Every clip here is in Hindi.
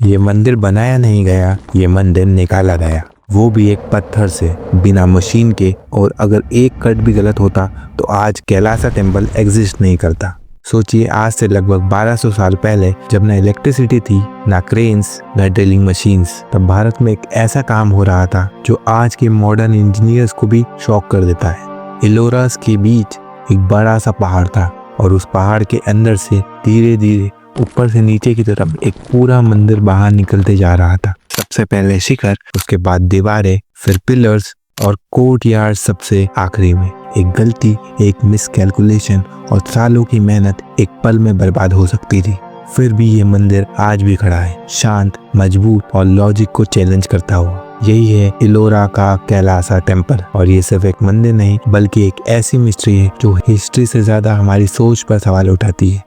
ये मंदिर बनाया नहीं गया, ये मंदिर निकाला गया, वो भी एक पत्थर से, बिना मशीन के। और अगर एक कट भी गलत होता तो आज कैलासा टेम्पल एग्जिस्ट नहीं करता। सोचिए, आज से लगभग 1200 साल पहले, जब ना इलेक्ट्रिसिटी थी, ना क्रेन्स, ना ड्रिलिंग मशीन्स, तब भारत में एक ऐसा काम हो रहा था जो आज के मॉडर्न इंजीनियर्स को भी शॉक कर देता है। इलोरास के बीच एक बड़ा सा पहाड़ था और उस पहाड़ के अंदर से धीरे धीरे ऊपर से नीचे की तरफ एक पूरा मंदिर बाहर निकलते जा रहा था। सबसे पहले शिखर, उसके बाद दीवारें, फिर पिलर्स और कोर्टयार्ड सबसे आखिरी में। एक गलती, एक मिसकैलकुलेशन और सालों की मेहनत एक पल में बर्बाद हो सकती थी। फिर भी ये मंदिर आज भी खड़ा है, शांत, मजबूत और लॉजिक को चैलेंज करता हुआ। यही है इलोरा का कैलासा टेम्पल। और ये सिर्फ एक मंदिर नहीं, बल्कि एक ऐसी मिस्ट्री है जो हिस्ट्री से ज्यादा हमारी सोच पर सवाल उठाती है।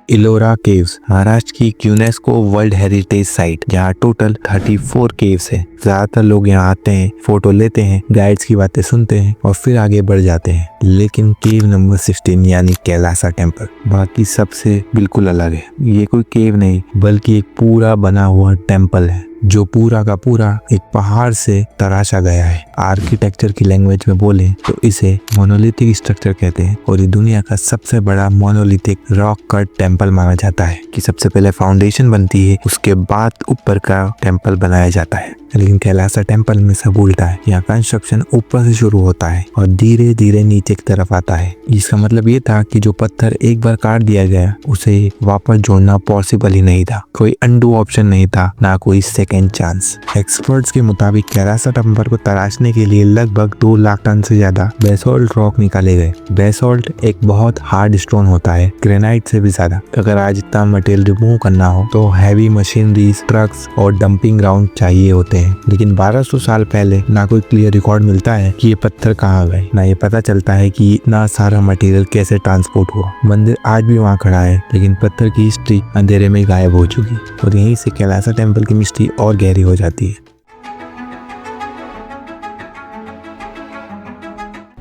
इलोरा केव्स महाराष्ट्र की यूनेस्को वर्ल्ड हेरिटेज साइट, जहाँ टोटल 34 केव्स है। ज्यादातर लोग यहाँ आते हैं, फोटो लेते हैं, गाइड्स की बातें सुनते हैं और फिर आगे बढ़ जाते हैं। लेकिन केव नंबर 16 यानी कैलासा टेम्पल बाकी सबसे बिल्कुल अलग है। ये कोई केव नहीं, बल्कि एक पूरा बना हुआ टेम्पल है जो पूरा का पूरा एक पहाड़ से तराशा गया है। आर्किटेक्चर की लैंग्वेज में बोले तो इसे मोनोलिथिक स्ट्रक्चर कहते हैं और ये दुनिया का सबसे बड़ा मोनोलिथिक रॉक कट टेम्पल माना जाता है कि सबसे पहले फाउंडेशन बनती है, उसके बाद ऊपर का टेम्पल बनाया जाता है। लेकिन कैलासा टेम्पल में सब उल्टा है। यहाँ कंस्ट्रक्शन ऊपर से शुरू होता है और धीरे धीरे नीचे की तरफ आता है। इसका मतलब ये था कि जो पत्थर एक बार काट दिया गया, उसे वापस जोड़ना पॉसिबल ही नहीं था। कोई अनडू ऑप्शन नहीं था, ना कोई सेकेंड चांस। एक्सपर्ट्स के मुताबिक कैलासा टेम्पल को तराशने के लिए लगभग 2 लाख टन से ज्यादा बेसोल्ट रॉक निकाले गए। बेसोल्ट एक बहुत हार्ड स्टोन होता है, ग्रेनाइट से भी ज्यादा। अगर आज इतना मटेरियल रिमूव करना हो तो हैवी मशीनरीज, ट्रक्स और डंपिंग ग्राउंड चाहिए होते हैं। लेकिन 1200 साल पहले ना कोई क्लियर रिकॉर्ड मिलता है कि ये पत्थर कहाँ गए, ना ये पता चलता है कि इतना सारा मटेरियल कैसे ट्रांसपोर्ट हुआ। मंदिर आज भी वहाँ खड़ा है, लेकिन पत्थर की हिस्ट्री अंधेरे में गायब हो चुकी और यहीं से कैलासा टेम्पल की मिस्ट्री और गहरी हो जाती है।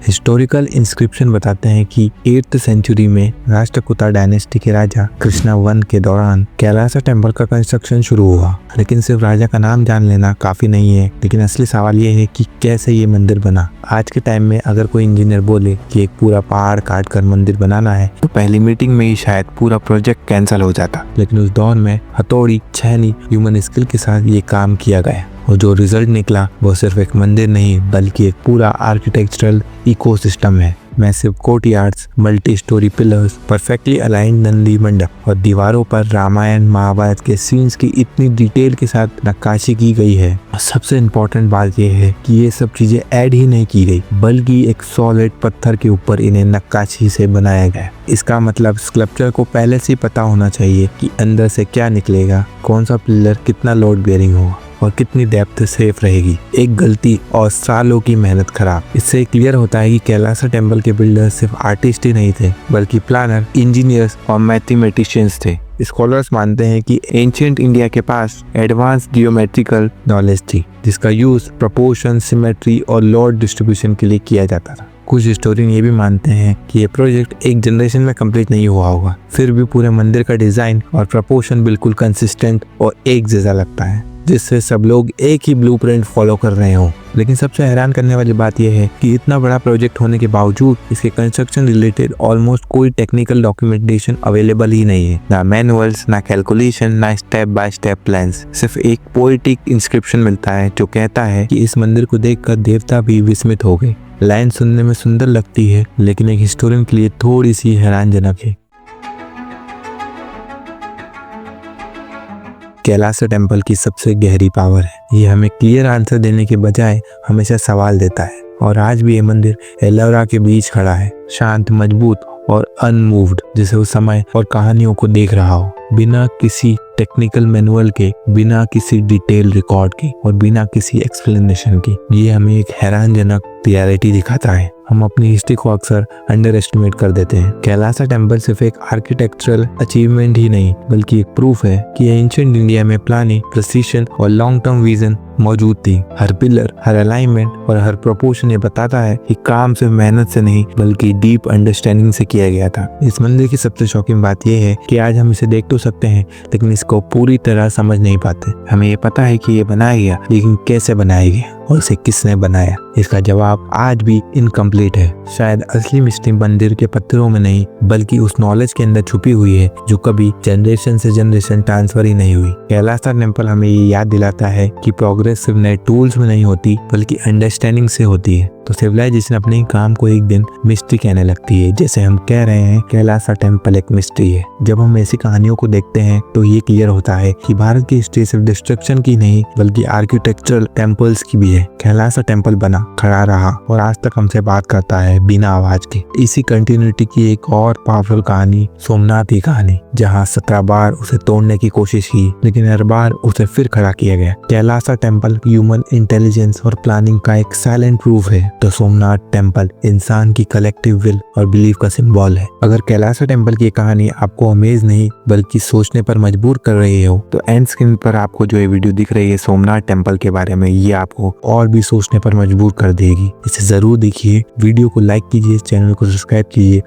हिस्टोरिकल इंस्क्रिप्शन बताते हैं कि 8th सेंचुरी में राष्ट्रकूटा डायनेस्टी के राजा कृष्णा वन के दौरान कैलासा टेम्पल का कंस्ट्रक्शन शुरू हुआ। लेकिन सिर्फ राजा का नाम जान लेना काफी नहीं है, लेकिन असली सवाल ये है कि कैसे ये मंदिर बना। आज के टाइम में अगर कोई इंजीनियर बोले कि एक पूरा पहाड़ काट कर मंदिर बनाना है, तो पहली मीटिंग में ही शायद पूरा प्रोजेक्ट कैंसिल हो जाता। लेकिन उस दौर में हथौड़ी, छेनी, ह्यूमन स्किल के साथ ये काम किया गया और जो रिजल्ट निकला वो सिर्फ एक मंदिर नहीं, बल्कि एक पूरा आर्किटेक्चरल इकोसिस्टम है। Massive courtyards, multi storey pillars, perfectly aligned Nandi मंडप और दीवारों पर रामायण महाभारत के सीन्स की इतनी डिटेल के साथ नक्काशी की गई है। और सबसे इम्पोर्टेंट बात यह है कि ये सब चीजें ऐड ही नहीं की गई, बल्कि एक सॉलिड पत्थर के ऊपर इन्हें नक्काशी से बनाया गया। इसका मतलब स्कल्पचर को पहले से पता होना चाहिए कि अंदर से क्या निकलेगा, कौन सा पिलर कितना लोड बेयरिंग होगा और कितनी डेप्थ सेफ रहेगी। एक गलती और सालों की मेहनत खराब। इससे क्लियर होता है कि कैलासा टेम्पल के बिल्डर सिर्फ आर्टिस्ट ही नहीं थे, बल्कि प्लानर, इंजीनियर्स और मैथमेटिशियंस थे। स्कॉलर्स मानते हैं कि एंशिएंट इंडिया के पास एडवांस जियोमेट्रिकल नॉलेज थी, जिसका यूज प्रोपोर्शन, सिमेट्री और लोड डिस्ट्रीब्यूशन के लिए किया जाता था। कुछ हिस्टोरियन ये भी मानते हैं कि ये प्रोजेक्ट एक जनरेशन में कंप्लीट नहीं हुआ होगा, फिर भी पूरे मंदिर का डिजाइन और प्रोपोर्शन बिल्कुल कंसिस्टेंट और एक जैसा लगता है, जिससे सब लोग एक ही ब्लूप्रिंट फॉलो कर रहे हो। लेकिन सबसे हैरान करने वाली बात यह है कि इतना बड़ा प्रोजेक्ट होने के बावजूद इसके कंस्ट्रक्शन रिलेटेड ऑलमोस्ट कोई टेक्निकल डॉक्यूमेंटेशन अवेलेबल ही नहीं है। ना मैनुअल्स, ना कैलकुलेशन, ना स्टेप बाय स्टेप प्लान्स। सिर्फ एक पोएटिक इंस्क्रिप्शन मिलता है जो कहता है कि इस मंदिर को देखकर देवता भी विस्मित हो गए। लाइन सुनने में सुंदर लगती है, लेकिन एक हिस्टोरियन के लिए थोड़ी सी हैरानजनक है। कैलासा टेम्पल की सबसे गहरी पावर है। ये हमें क्लियर आंसर देने के बजाय हमेशा सवाल देता है। और आज भी ये मंदिर एलोरा के बीच खड़ा है, शांत, मजबूत और अनमूव्ड, जैसे वो समय और कहानियों को देख रहा हो, बिना किसी टेक्निकल मैनुअल के, बिना किसी डिटेल रिकॉर्ड के और बिना किसी एक्सप्लेनेशन के। ये हमें एक हैरानजनक रियलिटी दिखाता है। हम अपनी हिस्ट्री को अक्सर अंडर एस्टिमेट कर देते हैं। कैलासा टेम्पल सिर्फ एक आर्किटेक्चरल अचीवमेंट ही नहीं बल्कि एक प्रूफ है कि एंशिएंट इंडिया में प्लानिंग, प्रिसीशन और लॉन्ग टर्म विजन मौजूद थी। हर पिलर, हर अलाइनमेंट और हर प्रोपोर्शन ये बताता है कि काम सिर्फ मेहनत से नहीं बल्कि डीप अंडरस्टैंडिंग से किया गया था। इस मंदिर की सबसे शॉकिंग बात यह है कि आज हम इसे देख तो सकते हैं लेकिन इसको पूरी तरह समझ नहीं पाते। हमें ये पता है कि ये बनाया गया, लेकिन कैसे बनाया गया और इसे किसने बनाया, इसका जवाब आज भी इनकम्प्लीट है। शायद असली मिस्ट्री मंदिर के पत्थरों में नहीं बल्कि उस नॉलेज के अंदर छुपी हुई है जो कभी जनरेशन से जनरेशन ट्रांसफर ही नहीं हुई। कैलासा टेम्पल हमें ये याद दिलाता है कि प्रोग्रेस सिर्फ नए टूल्स में नहीं होती बल्कि अंडरस्टैंडिंग से होती है। तो सिविलाइजेशन अपने काम को एक दिन मिस्ट्री कहने लगती है। जैसे हम कह रहे हैं कैलासा टेम्पल एक मिस्ट्री है। जब हम ऐसी कहानियों को देखते हैं तो ये क्लियर होता है कि भारत की हिस्ट्री सिर्फ डिस्ट्रक्शन की नहीं बल्कि आर्किटेक्चरल टेम्पल्स की भी है। कैलासा टेम्पल बना, खड़ा रहा और आज तक हमसे बात करता है बिना आवाज के। इसी कंटिन्यूटी की एक और पावरफुल कहानी सोमनाथ की कहानी, जहाँ 17 बार उसे तोड़ने की कोशिश की लेकिन हर बार उसे फिर खड़ा किया गया। कैलासा टेम्पल ह्यूमन इंटेलिजेंस और प्लानिंग का एक साइलेंट प्रूफ है। तो सोमनाथ टेम्पल इंसान की कलेक्टिव विल और बिलीफ का सिंबल है। अगर कैलासा टेम्पल की कहानी आपको अमेज नहीं बल्कि सोचने पर मजबूर कर रही हो तो एंड स्क्रीन पर आपको जो ये वीडियो दिख रही है सोमनाथ टेम्पल के बारे में, ये आपको और भी सोचने पर मजबूर कर देगी। इसे जरूर देखिए, वीडियो को लाइक कीजिए, चैनल को सब्सक्राइब कीजिए।